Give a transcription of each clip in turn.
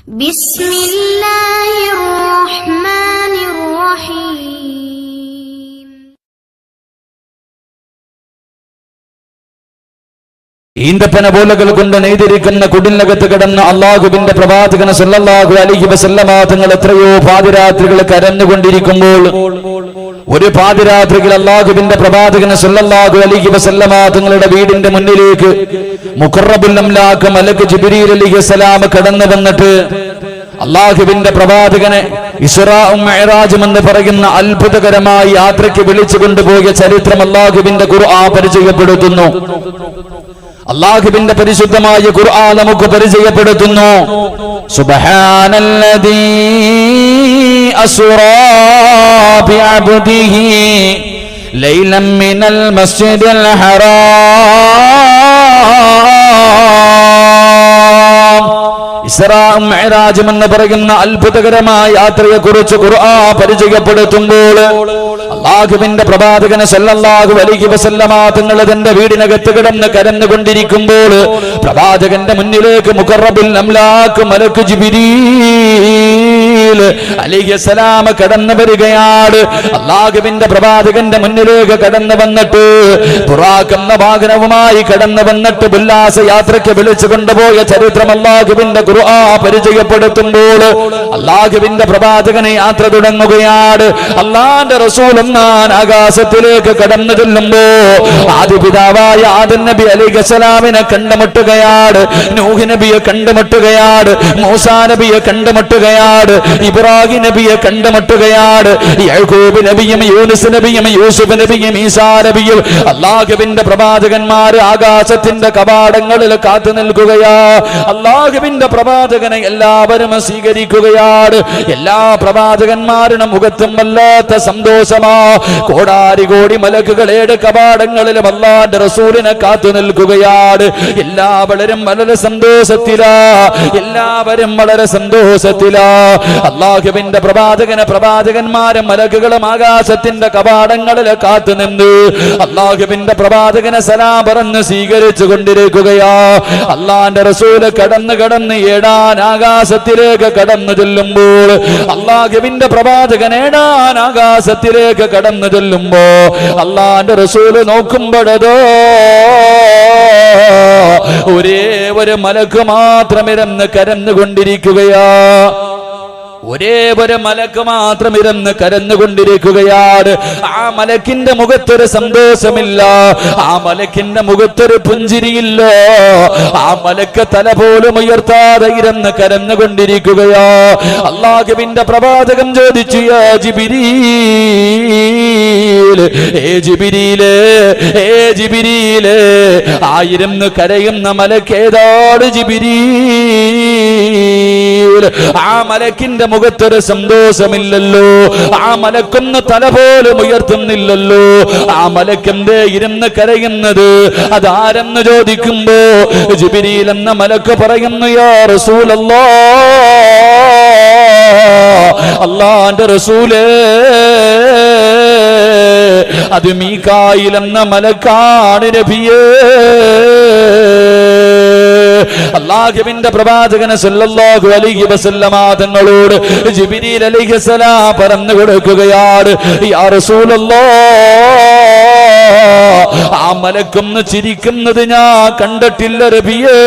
ഈന്തപ്പന പോലകൾ കൊണ്ട് നെയ്തിരിക്കുന്ന കുടിലകത്ത് കിടന്ന അള്ളാഹുവിന്റെ പ്രവാചകൻ സല്ലല്ലാഹു അലൈഹി വസല്ലമ തങ്ങൾ എത്രയോ പാതിരാത്രികൾ കരഞ്ഞുകൊണ്ടിരിക്കുമ്പോൾ ഒരു പാതിരാത്രിയിൽ അള്ളാഹുവിന്റെ പ്രവാചകൻ സല്ലല്ലാഹു അലൈഹി വസല്ലമ തങ്ങളുടെ വീടിന്റെ മുന്നിലേക്ക് മുഖറബുൽ അംലാക്ക് മലക്ക് ജിബ്രീൽ അലൈഹിസ്സലാം കടന്നു വന്നിട്ട് അള്ളാഹുവിന്റെ പ്രവാചകനെ ഇസ്റാഉം മിഅ്റാജും എന്ന് പറയുന്ന അത്ഭുതകരമായ യാത്രയ്ക്ക് വിളിച്ചു കൊണ്ടുപോയ ചരിത്രം അള്ളാഹുവിന്റെ ഖുർആൻ പരിചയപ്പെടുത്തുന്നു. അല്ലാഹുവിന്റെ പരിശുദ്ധമായ ഖുർആൻ നമുക്ക് പരിചയപ്പെടുത്തുന്നു. സുബ്ഹാനല്ലദീ അസ്റാ ബിഅബ്ദിഹി ലൈലൻ മിനൽ മസ്ജിദിൽ ഹറാം. ഇസ്റാഉം മിഅ്റാജും എന്ന് പറയുന്ന അത്ഭുതകരമായ യാത്രയെ കുറിച്ച് ഖുർആൻ പരിചയപ്പെടുത്തുമ്പോൾ അല്ലാഹുവിന്റെ പ്രവാചകൻ സല്ലല്ലാഹു അലൈഹി വസല്ലമ തങ്ങൾ തന്റെ വീടിനകത്ത് കിടന്ന് കരഞ്ഞുകൊണ്ടിരിക്കുമ്പോൾ പ്രവാചകന്റെ മുന്നിലേക്ക് മുഖറബുൽ അംലാക്ക് മലക്ക് ജിബ്രീൽ അലൈഹിസ്സലാം കടന്നു വരികയാണ്. അല്ലാഹുവിന്റെ പ്രവാചകന്റെ മുന്നിലേക്ക് കടന്നു വന്നിട്ട് ബുറാഖ് എന്ന വാഹനവുമായി കടന്നു വന്നിട്ട് ഉല്ലാസ യാത്രയ്ക്ക് വിളിച്ചു കൊണ്ടുപോയ ചരിത്രം അല്ലാഹുവിന്റെ ഖുർആൻ പരിചയപ്പെടുത്തുമ്പോൾ അല്ലാഹുവിന്റെ പ്രവാചകനെ യാത്ര തുടങ്ങുകയാണ്. അല്ലാഹുവിന്റെ റസൂൽ ആകാശത്തിലേക്ക് കടന്നു ചെല്ലുമ്പോ ആദിപിതാവായ ആദം നബി അലൈഹിസ്സലാമിനെ കണ്ടുമുട്ടുകയാണ്, നൂഹ് നബിയെ കണ്ടുമുട്ടുകയാണ്, മൂസാ നബിയെ കണ്ടുമുട്ടുകയാണ്, ഇബ്രാഹിം നബിയെ കണ്ടുമുട്ടുകയാണ്, യാക്കൂബ് നബിയും യൂനുസ് നബിയും യൂസുഫ് നബിയും ഈസാ നബിയും അല്ലാഹുവിന്റെ പ്രവാചകന്മാർ ആകാശത്തിന്റെ കവാടങ്ങളിൽ കാത്തു നിൽക്കുകയാ. അല്ലാഹുവിന്റെ പ്രവാചകനെ എല്ലാവരും സ്വീകരിക്കുകയാണ്. എല്ലാ പ്രവാചകന്മാരുടെ മുഖത്തും വല്ലാത്ത സന്തോഷമാ. കോടാരി കോടി മലക്കുകളുടെ കവാടങ്ങളിലും അല്ലാഹുവിന്റെ റസൂലിനെ കാത്തു നിൽക്കുകയാണ്. എല്ലാവരും വളരെ സന്തോഷത്തിലാ, എല്ലാവരും വളരെ സന്തോഷത്തിലാ. അല്ലാഹുവിന്റെ പ്രവാചകന്മാരും മലക്കുകളും ആകാശത്തിന്റെ കവാടങ്ങളിൽ കാത്തു നിന്ന് അല്ലാഹുവിന്റെ പ്രവാചകനെ സലാം പറഞ്ഞ് സ്വീകരിച്ചു കൊണ്ടിരിക്കുകയാ. അല്ലാഹുവിന്റെ റസൂല് കടന്ന് ഏഴാൻ ആകാശത്തിലേക്ക് കടന്നു ചെല്ലുമ്പോൾ അല്ലാഹുവിന്റെ പ്രവാചകൻ ഏഴാൻ ആകാശത്തിലേക്ക് കടന്നു ചെല്ലുമ്പോ അല്ലാഹുവിന്റെ റസൂല് നോക്കുമ്പോഴതോ ഒരേ ഒരു മലക്ക് മാത്രം ഇരുന്ന് കരഞ്ഞുകൊണ്ടിരിക്കുകയാ. ഒരേ ഒരു മലക്ക് മാത്രം ഇരുന്ന് കരഞ്ഞുകൊണ്ടിരിക്കുകയാണ്. ആ മലക്കിന്റെ മുഖത്തൊരു സന്തോഷമില്ല, ആ മലക്കിന്റെ മുഖത്തൊരു പുഞ്ചിരിയില്ല. ആ മലക്ക് തല പോലും ഉയർത്താതെ ഇരുന്ന് കരഞ്ഞുകൊണ്ടിരിക്കുകയാ. അല്ലാഹുവിന്റെ പ്രവാചകൻ ചോദിച്ചു, യാ ജിബ്രീൽ, ഏ ജിബ്രീലേ, ഏ ജിബ്രീലേ, ആയിരുന്ന് കരയുന്ന മലക്ക് ഏതാണ് ജിബ്രീൽ? ആ മലക്കിന്റെ മുഖത്തൊരു സന്തോഷമില്ലല്ലോ, ആ മലക്കൊന്ന് തല പോലും ഉയർത്തുന്നില്ലല്ലോ. ആ മലക്കെന്തേ ഇരുന്ന് കരയുന്നത്? അതാരെന്ന് ചോദിക്കുമ്പോ ജിബ്രീൽ എന്ന മലക്ക് പറയുന്നു, യാ റസൂലല്ലാഹ്, അല്ലാഹുവിന്റെ റസൂലേ, അത് മീകായിൽ എന്ന മലക്കാണ് നബിയേ. അല്ലാഹുവിന്റെ പ്രവാചകൻ സല്ലല്ലാഹു അലൈഹി വസല്ലമ തങ്ങളോട് ജിബ്രീൽ അലൈഹിസ്സലാം പറഞ്ഞു കൊടുക്കുകയാണ്, യാ റസൂലല്ലാഹ്, ആ മലക്കൊന്ന് ചിരിക്കുന്നത് ഞാൻ കണ്ടിട്ടില്ല നബിയേ,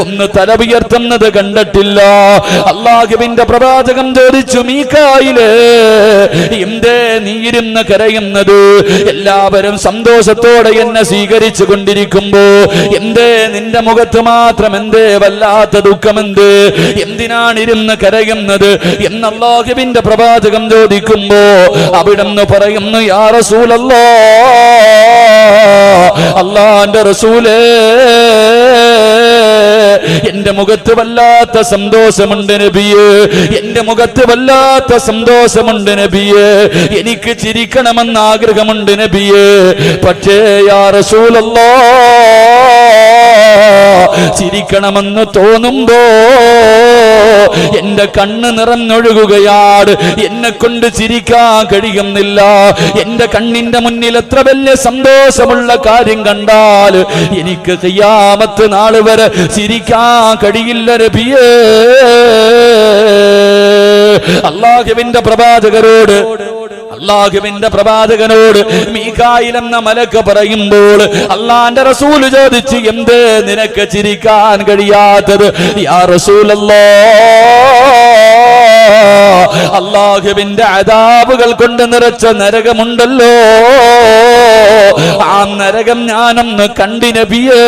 ഒന്ന് തല ഉയർത്തുന്നത് കണ്ടിട്ടില്ല. അല്ലാഹുവിന്റെ പ്രവാചകൻ ചോദിച്ചു, മീകായിലേ, എന്തേ നീ ഇരുന്ന് കരയുന്നത്? എല്ലാവരും സന്തോഷത്തോടെ എന്നെ സ്വീകരിച്ചു കൊണ്ടിരിക്കുമ്പോ എന്തേ നിന്റെ മുഖത്ത് മാത്രം എന്തേ വല്ലാത്ത ദുഃഖമെന്ത്? എന്തിനാണ് ഇരുന്ന് കരയുന്നത് എന്ന് അല്ലാഹുവിന്റെ പ്രവാചകൻ ചോദിക്കുമ്പോ അവിടുന്ന് പറയുന്നു, യാ റസൂലല്ലാഹ്, അല്ലാഹുവിന്റെ റസൂലേ, എന്റെ മുഖത്ത് വല്ലാത്ത സന്തോഷമുണ്ട് നബിയേ, എന്റെ മുഖത്ത് വല്ലാത്ത സന്തോഷമുണ്ട് നബിയേ, എനിക്ക് ചിരിക്കണമെന്ന് ആഗ്രഹമുണ്ട് നബിയേ, പക്ഷേ യാ റസൂലല്ലാഹ്, ചിരിക്കണമെന്ന് തോന്നുമ്പോ എന്റെ കണ്ണ് നിറഞ്ഞൊഴുകുകയാണ്, എന്നെ കൊണ്ട് ചിരിക്കാൻ കഴിയുന്നില്ല. എന്റെ കണ്ണിന്റെ മുന്നിൽ എത്ര വലിയ സന്തോഷമുള്ള കാര്യം കണ്ടാൽ എനിക്ക് ഖിയാമത്ത് നാൾ വരെ ചിരിക്കാൻ കഴിയില്ല നബിയേ. അല്ലാഹുവിന്റെ പ്രവാചകനോട് മീകായിൽ എന്ന മലക്ക് പറയുമ്പോൾ അള്ളാന്റെ റസൂൽ ചോദിച്ചു, എന്തേ നിനക്ക് ചിരിക്കാൻ കഴിയാത്തത്? യാ റസൂലല്ലാഹ്, അല്ലാഹുവിന്റെ അദാബുകൾ കൊണ്ട് നിറച്ച നരകമുണ്ടല്ലോ, ആ നരകം ഞാനൊന്ന് കണ്ടു നബിയേ.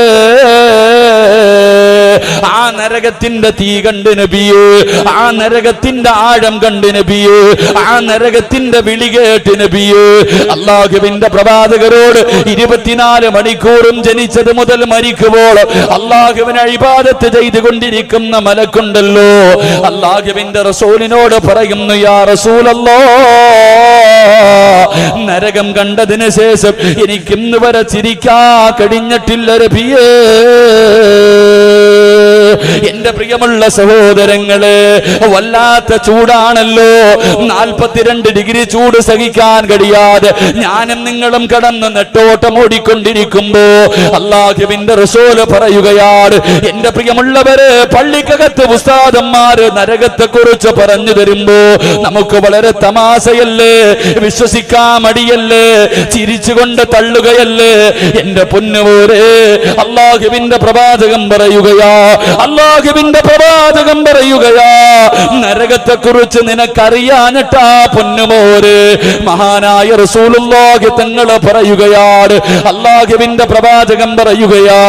ആ നരകത്തിന്റെ തീ കണ്ടു നബിയേ, ആ നരകത്തിന്റെ ആഴം കണ്ടു നബിയേ, ആ നരകത്തിന്റെ വിളി കേട്ട് നബിയേ. അല്ലാഹുവിന്റെ പ്രവാചകരോട് 24 മണിക്കൂറും ജനിച്ചത് മുതൽ മരിക്കുമ്പോൾ അല്ലാഹുവിനെ ഇബാദത്ത് ചെയ്തുകൊണ്ടിരിക്കുന്ന മലക്കുണ്ടല്ലോ, അല്ലാഹുവിന്റെ റസൂലിനോട് പറയുന്നു, യാ റസൂലല്ലാഹ്, നരകം കണ്ടതിന് ശേഷം എനിക്ക് ഇന്ന് വരെ ചിരിക്കാൻ കഴിഞ്ഞിട്ടില്ല നബിയേ. എന്റെ പ്രിയമുള്ള സഹോദരങ്ങളെ, വല്ലാത്ത ചൂടാണല്ലോ. 42 ഡിഗ്രി ചൂട് സഹിക്കാൻ കഴിയാതെ ഞാനും നിങ്ങളും കടന്ന് നെട്ടോട്ടം ഓടിക്കൊണ്ടിരിക്കുമ്പോ അല്ലാഹുവിന്റെ റസൂല് പറയുകയാണ്, എന്റെ പ്രിയമുള്ളവരെ, പള്ളിക്കകത്ത് ഉസ്താദന്മാര് നരകത്തെ കുറിച്ച് പറഞ്ഞു തരുമ്പോ നമുക്ക് വളരെ തമാശയല്ലേ, വിശ്വസിക്കാൻ മടിയല്ലേ, ചിരിച്ചുകൊണ്ട് തള്ളുകയല്ലേ. എന്റെ പൊന്നുപോരെ, അല്ലാഹുവിന്റെ പ്രവാചകൻ പറയുകയാ, നരകത്തെ കുറിച്ച് നിനക്കറിയാഞ്ഞിട്ടാ പൊന്നുമോര്. മഹാനായ റസൂലുള്ളാഹി തങ്ങള് പറയുകയാണ്, അല്ലാഹുവിന്റെ പ്രവാചകൻ പറയുകയാ,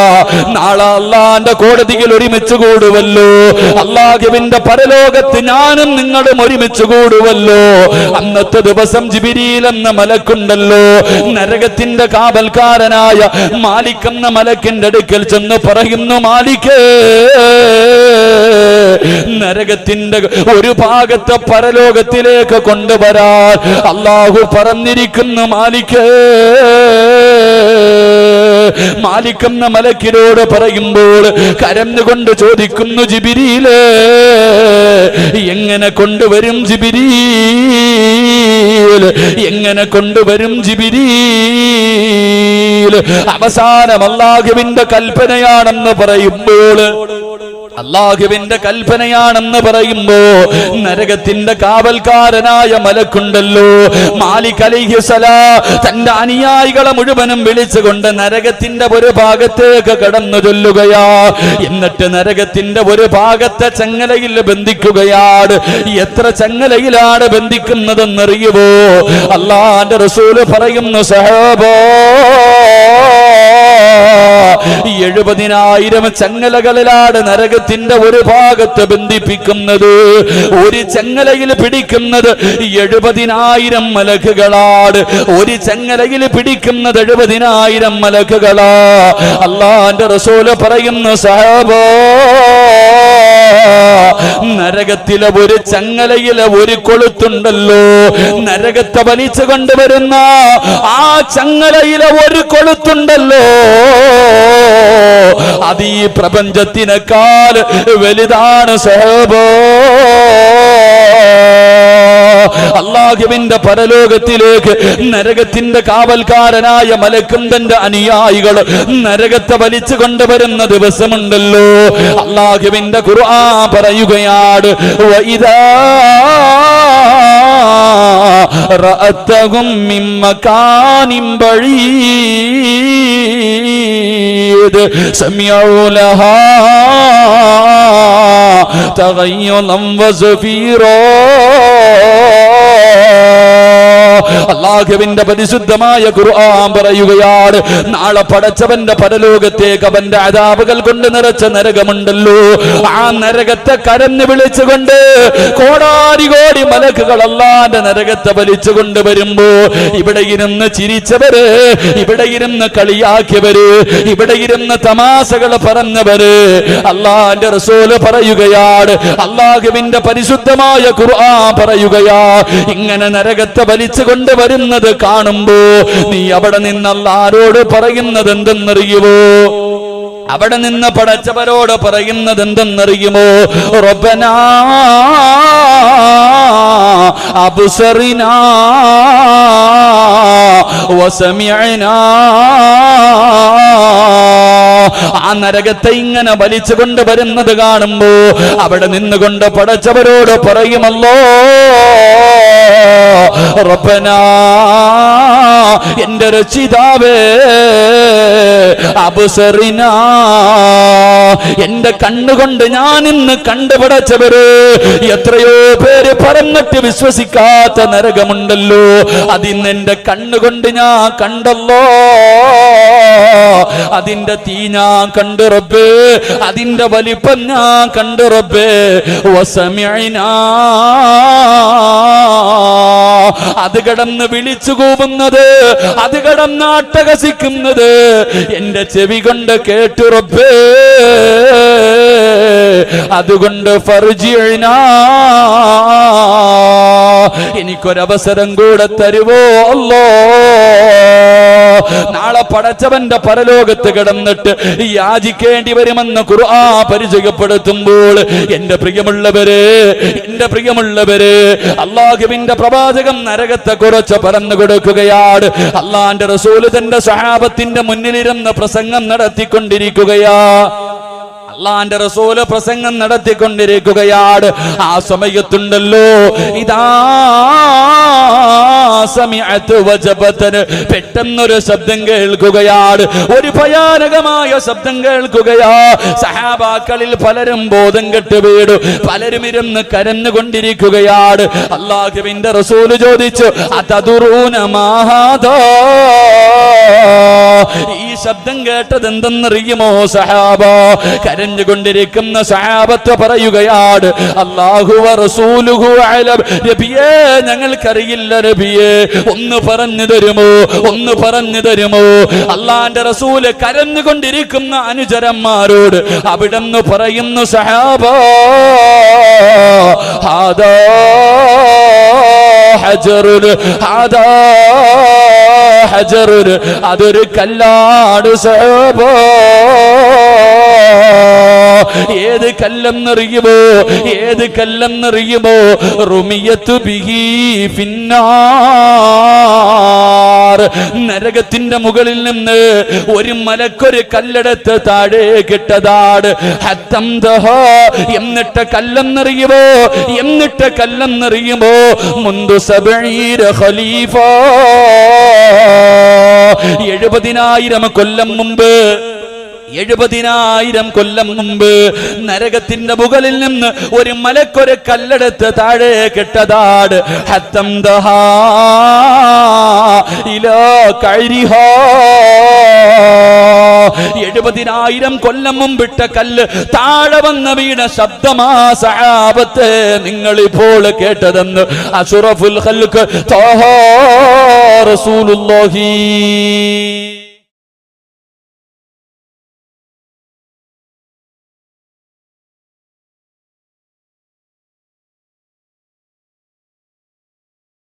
നാളെ അല്ലാഹുവിന്റെ കോടതിയിൽ ഒരുമിച്ച് കൂടുവല്ലോ, അല്ലാഹുവിന്റെ പരലോകത്ത് ഞാനും നിങ്ങളും ഒരുമിച്ച് കൂടുവല്ലോ. അന്നത്തെ ദിവസം ജിബ്രീൽ എന്ന മലക്കുണ്ടല്ലോ, നരകത്തിന്റെ കാവൽക്കാരനായ മാലിക് എന്ന മലക്കിന്റെ അടുക്കൽ ചെന്ന് പറയുന്നു, മാലിക്കേ, നരകത്തിന്റെ ഒരു ഭാഗത്തെ പരലോകത്തിലേക്ക് കൊണ്ടുവരാൻ അല്ലാഹു പറഞ്ഞിരിക്കുന്നു. മാലിക് എന്ന മലക്കിനോട് പറയുമ്പോൾ കരഞ്ഞുകൊണ്ട് ചോദിക്കുന്നു, ജിബ്രീലേ, എങ്ങനെ കൊണ്ടുവരും ജിബ്രീൽ, എങ്ങനെ കൊണ്ടുവരും ജിബ്രീൽ? അവസാനം അല്ലാഹുവിന്റെ കൽപ്പനയാണെന്ന് പറയുമ്പോൾ നരകത്തിന്റെ കാവൽക്കാരനായ മലക്കുണ്ടല്ലോ, മാലിക് അലൈഹിസ്സലാം, തന്റെ അനുയായികളെ മുഴുവനും വിളിച്ചുകൊണ്ട് നരകത്തിന്റെ ഒരു ഭാഗത്തേക്ക് കടന്നു ചൊല്ലുകയാ. എന്നിട്ട് നരകത്തിന്റെ ഒരു ഭാഗത്തെ ചങ്ങലയിൽ ബന്ധിക്കുകയാണ്. എത്ര ചങ്ങലയിലാണ് ബന്ധിക്കുന്നതെന്നറിയുമോ? അല്ലാഹുവിന്റെ റസൂല് പറയുന്നു, സഹാബാ, 70,000 ചങ്ങലകളിലാണ് നരകത്തിന്റെ ഒരു ഭാഗത്ത് ബന്ധിപ്പിക്കുന്നത്. ഒരു ചങ്ങലയിൽ പിടിക്കുന്നത് 70,000 മലക്കുകളാണ്. ഒരു ചങ്ങലയിൽ പിടിക്കുന്നത് 70,000 മലക്കുകളാ. അല്ലാഹുവിന്റെ റസൂല് പറയുന്നു, സഹാബാ, നരകത്തിലെ ഒരു ചങ്ങലയിലെ ഒരു കൊളുത്തുണ്ടല്ലോ, നരകത്തെ വലിച്ചു കൊണ്ടുവരുന്ന ആ ചങ്ങലയിലെ ഒരു കൊളുത്തുണ്ടല്ലോ, അത് ഈ പ്രപഞ്ചത്തിനേക്കാൾ വലുതാണ് സഹബോ. അല്ലാഹുവിന്റെ പരലോകത്തിലേക്ക് നരകത്തിന്റെ കാവൽക്കാരനായ മലക്കും തന്റെ അനുയായികൾ നരകത്തെ വലിച്ചു കൊണ്ടുവരുന്ന ദിവസമുണ്ടല്ലോ. അല്ലാഹുവിന്റെ ഖുർആൻ പറയുകയാണ്, വഇദാ റഅതഹും മിൻ മകാനിൻ ബഈദ് സമിഉ ലഹാ തഗയ്യുനം വസഫീറാ. അല്ലാഹുവിന്റെ പരിശുദ്ധമായ ഖുർആൻ പറയുകയാണ്, നാളെ പടച്ചവന്റെ പരലോകത്തേക്ക് അവന്റെ അദാബുകൾ കൊണ്ട് നിറച്ച നരകമുണ്ടല്ലോ, ആ നരകത്തെ കരഞ്ഞു വിളിച്ചുകൊണ്ട് കോടാനുകോടി മലക്കുകൾ അല്ലാഹുവിന്റെ നരകത്തെ വലിച്ചു കൊണ്ടുവരുമ്പോ ഇവിടെ ഇരുന്ന് ചിരിച്ചവര്, ഇവിടെ ഇരുന്ന് കളിയാക്കിയവര്, ഇവിടെ ഇരുന്ന് തമാശകൾ പറഞ്ഞവര്, അല്ലാഹുവിന്റെ റസൂല് പറയുകയാണ്, അല്ലാഹുവിന്റെ പരിശുദ്ധമായ ഖുർആൻ പറയുകയാ, ഇങ്ങനെ നരകത്തെ വലിച്ചു കൊണ്ടുവരുന്നത് കാണുമ്പോ നീ അവിടെ നിന്ന് അല്ലാഹുവോട് പറയുന്നത് എന്തെന്നറിയുമോ? അവിടെ നിന്ന് പടച്ചവരോട് പറയുന്നത് എന്തെന്നറിയുമോ? റബ്ബനാ അബ്സറിനാ വസമിഅനാ. ആ നരകത്തെ ഇങ്ങനെ വലിച്ചുകൊണ്ട് വരുന്നത് കാണുമ്പോ അവിടെ നിന്നുകൊണ്ട് പടച്ചവരോട് പറയുമല്ലോ, റബ്ബനാ എന്റെ രക്ഷിതാവേ, അബ്സറിനാ എന്റെ കണ്ണുകൊണ്ട് ഞാൻ ഇന്ന് കണ്ടുപടച്ചവര്. എത്രയോ പേര് പറഞ്ഞിട്ട് വിശ്വസിക്കാത്ത നരകമുണ്ടല്ലോ, അതിന്ന് എന്റെ കണ്ണുകൊണ്ട് ഞാൻ കണ്ടല്ലോ. അതിന്റെ തീ ഞാൻ കണ്ടു റബ്ബേ, അതിന്റെ വലിപ്പം ഞാൻ കണ്ടു റബ്ബേ. വസമിഅനാ അത് കടന്ന് വിളിച്ചു കൂവുന്നത്, അത് കടന്ന് അട്ടഹസിക്കുന്നത് എന്റെ ചെവി കൊണ്ട് കേട്ടു റബ്ബേ. അതുകൊണ്ട് ഫർജിഅനാ എനിക്കൊരവസരം കൂടെ തരുവോ അല്ലോ. നാളെ പടച്ചവന്റെ പരലോകത്ത് കിടന്നിട്ട് യാചിക്കേണ്ടി വരുമെന്ന് ഖുർആൻ പരിചയപ്പെടുത്തുമ്പോൾ എന്റെ പ്രിയമുള്ളവരെ, എന്റെ പ്രിയമുള്ളവരെ, അല്ലാഹുവിന്റെ പ്രവാചകൻ നരകത്തെ കുറിച്ച് പറഞ്ഞു കൊടുക്കുകയാണ്. അള്ളാന്റെ റസൂൽ തന്റെ സ്വഹാബത്തിന്റെ മുന്നിലിരുന്ന് പ്രസംഗം നടത്തിക്കൊണ്ടിരിക്കുകയാ. അള്ളാന്റെ റസൂല് പ്രസംഗം നടത്തിക്കൊണ്ടിരിക്കുകയാണ്. ആ സമയത്തുണ്ടല്ലോ, ഇതാ സമിഅത്ത് വജബതൻ പെട്ടെന്നൊരു ശബ്ദം കേൾക്കുകയാണ്, ഒരു ഭയാനകമായ ശബ്ദം കേൾക്കുകയാ. സഹാബാക്കളിൽ പലരും ബോധം കെട്ട് വീണു, പലരും ഇരുന്ന് കരഞ്ഞുകൊണ്ടിരിക്കുകയാണ്. അല്ലാഹുവിന്റെ റസൂല് ചോദിച്ചു, അതദുറൂന മാ ഹാദാ, ഈ ശബ്ദം കേട്ടത് എന്തെന്നറിയുമോ സഹാബ? കരഞ്ഞുകൊണ്ടിരിക്കുന്ന സഹാബത്ത് പറയുകയാണ്, അല്ലാഹു വ റസൂലുഹു അലം. നബിയേ, ഞങ്ങൾക്കറിയില്ല നബിയേ, ഒന്ന് പറഞ്ഞു തരുമോ, ഒന്ന് പറഞ്ഞു തരുമോ? അള്ളാന്റെ റസൂല് കരഞ്ഞുകൊണ്ടിരിക്കുന്ന അനുചരന്മാരോട് അവിടെന്ന് പറയുന്നു, സഹാബ ഹാദാ ഹജറുൻ, ഹാദാ ഹജറുൻ, അതൊരു കല്ലാണ് സഹാബ. ഏത് കല്ലെന്നറിയുമോ, ഏത് കല്ലെന്നറിയുമോ? റുമിയത്തു ബിഹി ഫിന്നാർ, നരകത്തിന്റെ മുകളിൽ നിന്ന് ഒരു മലക്കൊരു കല്ലെടുത്ത് താഴെ കിട്ടതാണ്. എന്നിട്ട് കല്ലെന്നറിയുമോ, എന്നിട്ട് കല്ലെന്നറിയുമോ? മുന്തു സബഈന ഖലീഫ, 70,000 കൊല്ലം മുമ്പ്, 70,000 കൊല്ലം മുമ്പ് നരകത്തിന്റെ മുകളിൽ നിന്ന് ഒരു മലക്കൊരു കല്ലെടുത്ത് താഴെ കെട്ടതാണ്. 70,000 കൊല്ലം മുമ്പിട്ട കല്ല് താഴെ വന്ന വീണ ശബ്ദമാ സഹാബത്തെ നിങ്ങളിപ്പോൾ കേട്ടതെന്ന് അഷ്റഫുൽ ഖൽഖ് ത്വാഹാ റസൂലുള്ളാഹി.